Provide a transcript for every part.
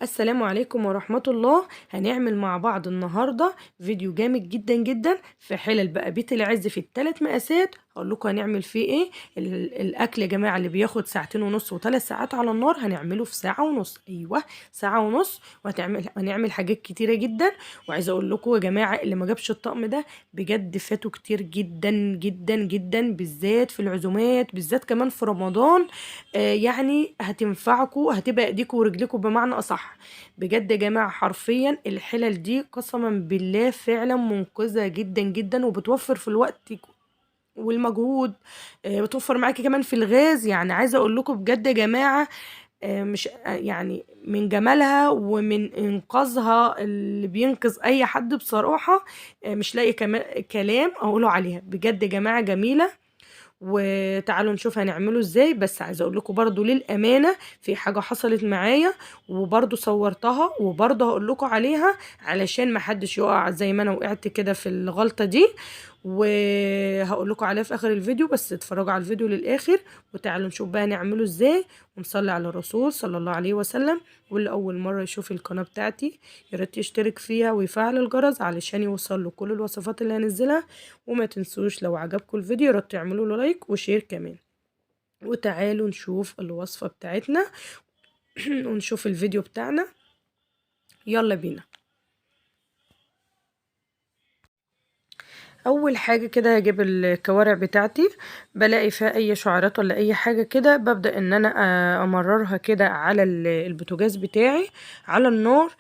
السلام عليكم ورحمة الله. هنعمل مع بعض النهاردة فيديو جامد جدا جدا في حلل بقى بيت العز في الثلاث مقاسات. هقول لكم هنعمل فيه ايه. الاكل يا جماعة اللي بياخد ساعتين ونص وثلاث ساعات على النار هنعمله في ساعة ونص. ايوه، ساعة ونص. هنعمل حاجات كتيرة جدا. وعايزة اقول لكم يا جماعة اللي ما جابش الطقم ده بجد فاته كتير جدا جدا جدا، بالذات في العزومات، بالذات كمان في رمضان. يعني هتنفعكم، هتبقى ايديكم ورجليكم بمعنى اصح. بجد يا جماعة حرفيا الحلل دي قسما بالله فعلا منقذة جدا جدا، وبتوفر في الوقت والمجهود. بتوفر معاكي كمان في الغاز. يعني عايزة اقول لكم بجد يا جماعة، مش يعني من جمالها ومن انقاذها اللي بينقذ اي حد بصراحة. مش لاقي كلام اقوله عليها. بجد يا جماعة جميلة. وتعالوا نشوف هنعمله ازاي. بس عايزه اقول لكم برضو للامانه في حاجه حصلت معايا، وبرضو صورتها وبرضو هقول لكم عليها علشان ما حدش يقع زي ما انا وقعت كده في الغلطه دي. وهقول لكم عليها في اخر الفيديو، بس اتفرجوا على الفيديو للاخر. وتعالوا نشوف بقى نعمله ازاي. ونصلي على الرسول صلى الله عليه وسلم. واللي اول مره يشوف القناه بتاعتي يا ريت يشترك فيها ويفعل الجرس علشان يوصل له كل الوصفات اللي هنزلها. وما تنسوش لو عجبكم الفيديو يا ريت تعملوا له لايك وشير كمان. وتعالوا نشوف الوصفة بتاعتنا ونشوف الفيديو بتاعنا. يلا بينا. اول حاجة كده هجيب الكوارع بتاعتي، بلاقي فيها اي شعرات ولا اي حاجة كده ببدأ ان انا امررها كده على البوتاجاز بتاعي على النار.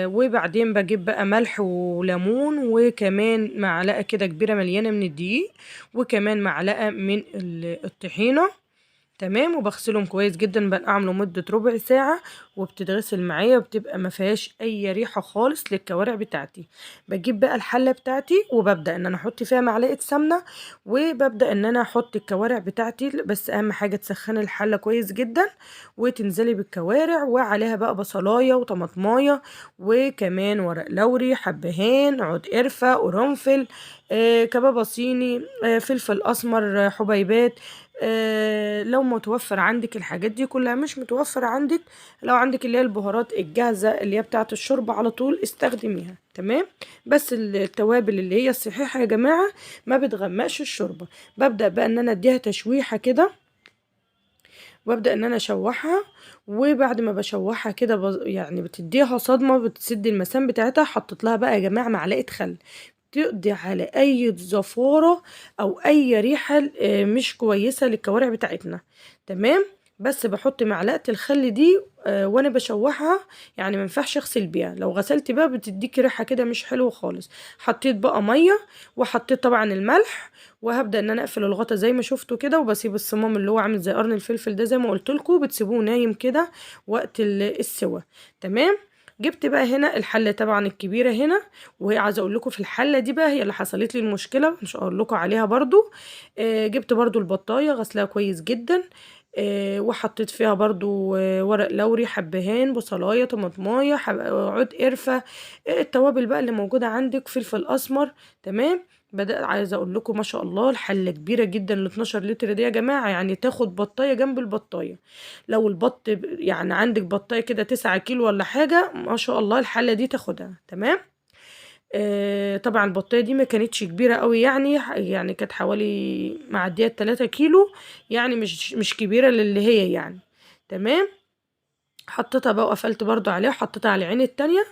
وبعدين بجيب بقى ملح وليمون وكمان معلقة كده كبيرة مليانة من الدقيق، وكمان معلقة من الطحينة. تمام. وبغسلهم كويس جدا، بنقعهم لمدة ربع ساعة. وبتتغسل معايا وبتبقى ما فيهاش اي ريحة خالص للكوارع بتاعتي. بجيب بقى الحلة بتاعتي وببدأ ان انا احط فيها معلقة سمنة. وببدأ ان انا احط الكوارع بتاعتي، بس اهم حاجة تسخن الحلة كويس جدا. وتنزلي بالكوارع وعليها بقى بصلاية وطماطماية وكمان ورق لوري، حبهان، عود قرفة، قرنفل، كبابة صيني، فلفل اسمر، حبيبات. لو متوفر عندك الحاجات دي كلها، مش متوفر عندك، لو عندك اللي هي البهارات الجاهزة اللي هي بتاعة الشرب على طول استخدميها. تمام. بس التوابل اللي هي الصحيحة يا جماعة ما بتغمقش الشوربة. ببدأ بقى ان انا اديها تشويحة كده، وابدأ ان انا اشوحها. وبعد ما بشوحها كده يعني بتديها صدمة، بتسد المسام بتاعتها. حطيت لها بقى يا جماعة معلقة خل تقضي على اي زفارة او اي ريحة مش كويسة للكوارع بتاعتنا. تمام. بس بحط معلقة الخل دي وانا بشوحها. يعني ما ينفعش اغسل بيها، لو غسلت بيها بتديكي ريحة كده مش حلوة خالص. حطيت بقى مية، وحطيت طبعا الملح. وهبدأ ان انا اقفل الغطا زي ما شفتوا كده، وبسيب الصمام اللي هو عامل زي قرن الفلفل ده زي ما قلت لكم بتسيبوه نايم كده وقت السوا. تمام. جبت بقى هنا الحلة طبعا الكبيرة هنا. وهي عايزه اقول لكم في الحله دي بقى هي اللي حصلت لي المشكله، مش هقول لكم عليها برضو. جبت برضو البطايه غسلها كويس جدا. وحطيت فيها برضو ورق لوري، حبهان، بصلايه، طماطمايه، عود قرفه، التوابل بقى اللي موجوده عندك، فلفل اسمر. تمام. بدأت عايزه اقول لكم ما شاء الله الحله كبيره جدا، ال 12 لتر دي يا جماعه يعني تاخد بطايه جنب البطايه. لو البط يعني عندك بطايه كده 9 كيلو ولا حاجه، ما شاء الله الحله دي تاخدها. تمام. طبعا البطايه دي ما كانتش كبيره قوي، يعني كانت حوالي معديه 3 كيلو. يعني مش كبيره للي هي يعني. تمام. حطيتها بقى وقفلت برضو عليها، حطيتها على العين التانية.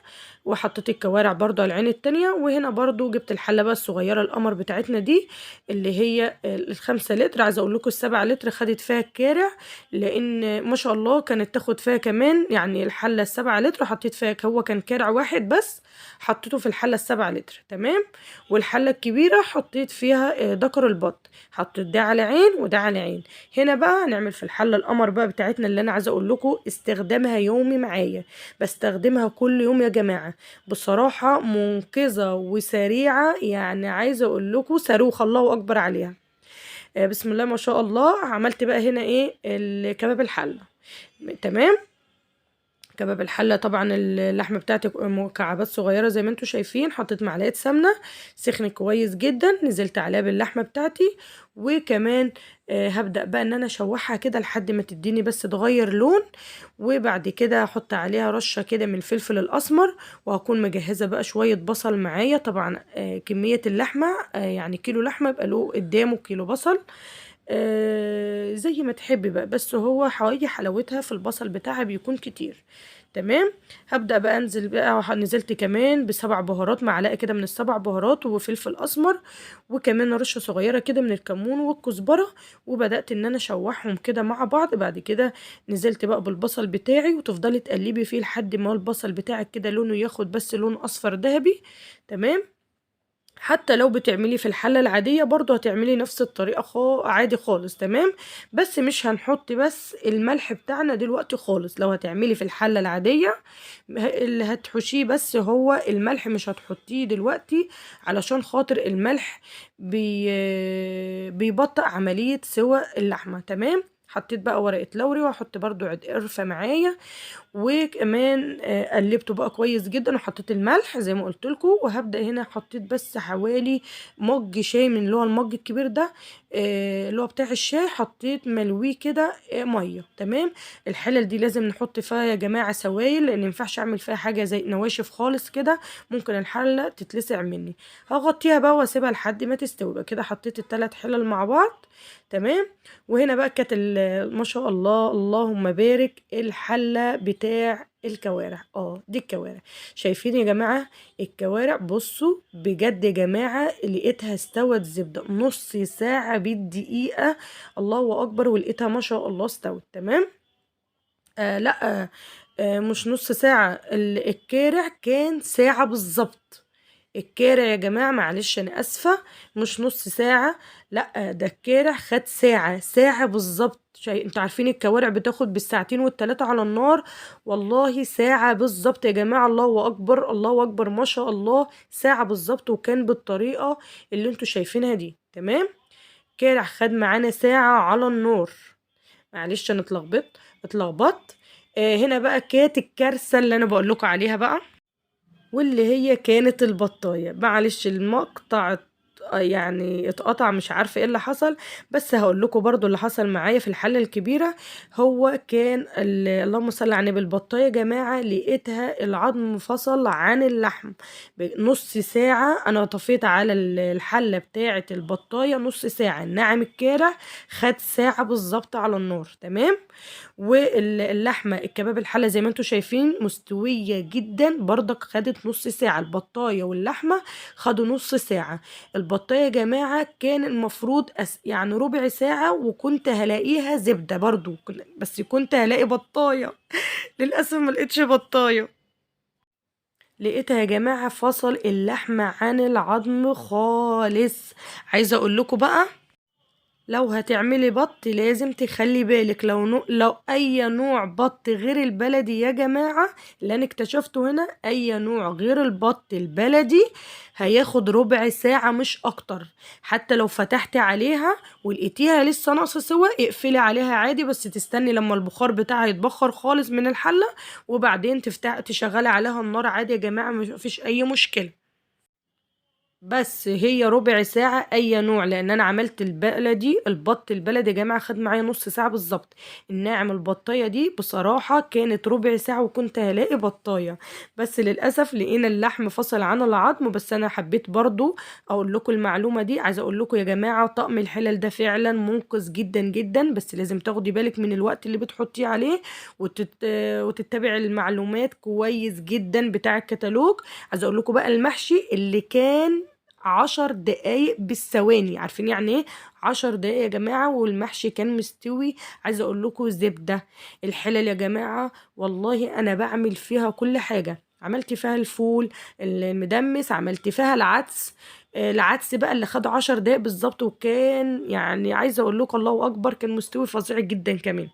وحطيت الكوارع برضو على العين التانية. وهنا برضو جبت الحلة بقى الصغيرة القمر بتاعتنا دي، اللي هي ال5 لتر. عايزة اقول لكم ال7 لتر خدت فيها الكارع، لان ما شاء الله كانت تاخد فيها كمان. يعني الحلة ال7 لتر حطيت فيها، هو كان كارع واحد بس حطيته في الحلة ال7 لتر. تمام. والحلة الكبيرة حطيت فيها دكر البط، حطيت ده على عين وده على عين. هنا بقى هنعمل في الحلة القمر بقى بتاعتنا، اللي انا عايزة اقول لكم استخدامها يومي معايا. بستخدمها كل يوم يا جماعة. بصراحة منقذة وسريعة، يعني عايزة اقول لكم صاروخ، الله اكبر عليها. بسم الله ما شاء الله. عملت بقى هنا ايه الكباب الحلة. تمام. كباب الحله طبعا اللحمه بتاعتي مكعبات صغيره زي ما انتم شايفين. حطيت معلقه سمنه سخنت كويس جدا، نزلت عليها باللحمه بتاعتي. وكمان هبدا بقى ان انا اشوحها كده لحد ما تديني بس تغير لون. وبعد كده هحط عليها رشه كده من الفلفل الاسمر. وهكون مجهزه بقى شويه بصل معايا. طبعا كميه اللحمه يعني كيلو لحمه يبقى له قدامه كيلو بصل. زي ما تحبي بقى، بس هو حوالي حلاوتها في البصل بتاعها بيكون كتير. تمام. هبدأ بقى انزل بقى، نزلت كمان بسبع بهارات، معلقة كده من السبع بهارات وفلفل اسمر، وكمان رشة صغيرة كده من الكمون والكزبرة. وبدأت ان انا اشوحهم كده مع بعض. بعد كده نزلت بقى بالبصل بتاعي، وتفضلي تقلبي فيه لحد ما البصل بتاعك كده لونه ياخد بس لون اصفر ذهبي. تمام. حتى لو بتعملي في الحلة العادية برضو هتعملي نفس الطريقة عادي خالص. تمام. بس مش هنحط بس الملح بتاعنا دلوقتي خالص. لو هتعملي في الحلة العادية اللي هتحشيه بس هو الملح، مش هتحطيه دلوقتي علشان خاطر الملح بيبطئ عملية سوى اللحمة. تمام. حطيت بقى ورقة لوري، وهحط برضو عود قرفة معايا. وكمان قلبته بقى كويس جدا، وحطيت الملح زي ما قلت لكم. وهبدا هنا حطيت بس حوالي مج شاي من اللي هو المج الكبير ده، اللي هو بتاع الشاي. حطيت ملويه كده ميه. تمام. الحلل دي لازم نحط فيها يا جماعه سوائل، لان مينفعش اعمل فيها حاجه زي نواشف خالص كده، ممكن الحله تتلسع مني. هغطيها بقى واسيبها لحد ما تستوي. بقى كده حطيت الثلاث حلل مع بعض. تمام. وهنا بقى كانت ما شاء الله اللهم بارك الحله بتاع الكوارع. دي الكوارع. شايفين يا جماعه الكوارع؟ بصوا بجد يا جماعه لقيتها استوت زبده نص ساعه بالدقيقه. الله اكبر. ولقيتها ما شاء الله استوت. تمام. لا مش نص ساعه، الكارع كان ساعه بالظبط. الكارع يا جماعة معلش أنا أسفة، مش نص ساعة، لأ ده الكارع خد ساعة، ساعة بالظبط. انتوا عارفين الكوارع بتاخد بالساعتين والتلاتة على النار. والله ساعة بالظبط يا جماعة. الله أكبر الله أكبر ما شاء الله. ساعة بالظبط، وكان بالطريقة اللي انتوا شايفينها دي. تمام. كارع خد معانا ساعة على النار. معلش أنا اتلخبطت. هنا بقى كانت الكارثة اللي أنا بقول لكم عليها بقى، واللي هي كانت البطاية. معلش المقطع يعني اتقطع، مش عارفه ايه اللي حصل. بس هقول لكم برضو اللي حصل معايا في الحله الكبيره. هو كان اللهم صل على النبي، البطايه يا جماعه لقيتها العظم فصل عن اللحم بنص ساعه. انا طفيت على الحله بتاعه البطايه نص ساعه. الناعم الكارع خد ساعه بالظبط على النار. تمام. واللحمه الكباب الحله زي ما انتم شايفين مستويه جدا، برضك خدت نص ساعه. البطايه واللحمه خدوا نص ساعه. البطايه يا جماعه كان المفروض يعني ربع ساعه، وكنت هلاقيها زبده برضو، بس كنت هلاقي بطايه. للاسف ما لقيتش بطايه. لقيتها يا جماعه فصل اللحمه عن العظم خالص. عايزه اقول لكم بقى، لو هتعملي بط لازم تخلي بالك، لو اي نوع بط غير البلدي يا جماعة، اللي انا اكتشفته هنا اي نوع غير البط البلدي هياخد ربع ساعة مش اكتر. حتى لو فتحتي عليها ولقيتيها لسه ناقصة سوا، اقفلي عليها عادي، بس تستني لما البخار بتاعها يتبخر خالص من الحلة، وبعدين تشغلي عليها النار عادي يا جماعة، مفيش اي مشكلة. بس هي ربع ساعة أي نوع، لأن أنا عملت البلدي، البط البلدي يا جماعة خد معايا نص ساعة بالظبط. الناعم البطاية دي بصراحة كانت ربع ساعة وكنت هلاقي بطاية. بس للأسف لقينا اللحم فصل عن العظم. بس أنا حبيت برضو أقول لكم المعلومة دي. عايزة أقول لكم يا جماعة طقم الحلل ده فعلا منقذ جدا جدا، بس لازم تاخدي بالك من الوقت اللي بتحطيه عليه، وتتبع المعلومات كويس جدا بتاع الكتالوج. عايزة أقول لكم بقى المحشي اللي كان 10 دقايق بالثواني. عارفين يعني ايه 10 دقايق يا جماعة والمحشي كان مستوي؟ عايزة اقول لكم زبدة. الحلل يا جماعة والله انا بعمل فيها كل حاجة. عملت فيها الفول المدمس، عملت فيها العدس. العدس بقى اللي خد 10 دقايق بالظبط، وكان يعني عايزة اقول لكم الله اكبر كان مستوي فظيع جدا كمان.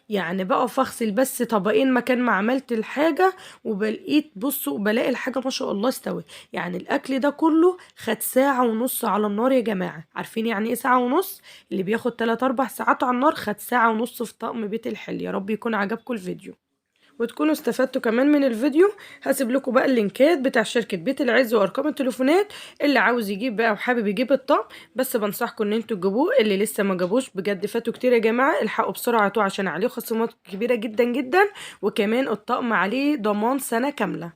يعني بقف اغسل بس طبقين مكان ما عملت الحاجة، وبلقيت بصوا بلاقي الحاجة ما شاء الله استوت. يعني الاكل ده كله خد ساعة ونص على النار يا جماعة. عارفين يعني ايه ساعة ونص؟ اللي بياخد 3 4 ساعات على النار خد ساعة ونص في طقم بيت الحل. يا رب يكون عجبكم الفيديو. وتكونوا استفدتوا كمان من الفيديو. هسيب لكم بقى اللينكات بتاع شركة بيت العز وارقام التليفونات اللي عاوز يجيب بقى وحابب يجيب الطقم. بس بنصحكم ان انتوا تجيبوه، اللي لسه ما جابوش بجد فاتوا كتير يا جماعة، الحقوا بسرعة عشان عليه خصومات كبيرة جدا جدا، وكمان الطقم عليه ضمان سنة كاملة.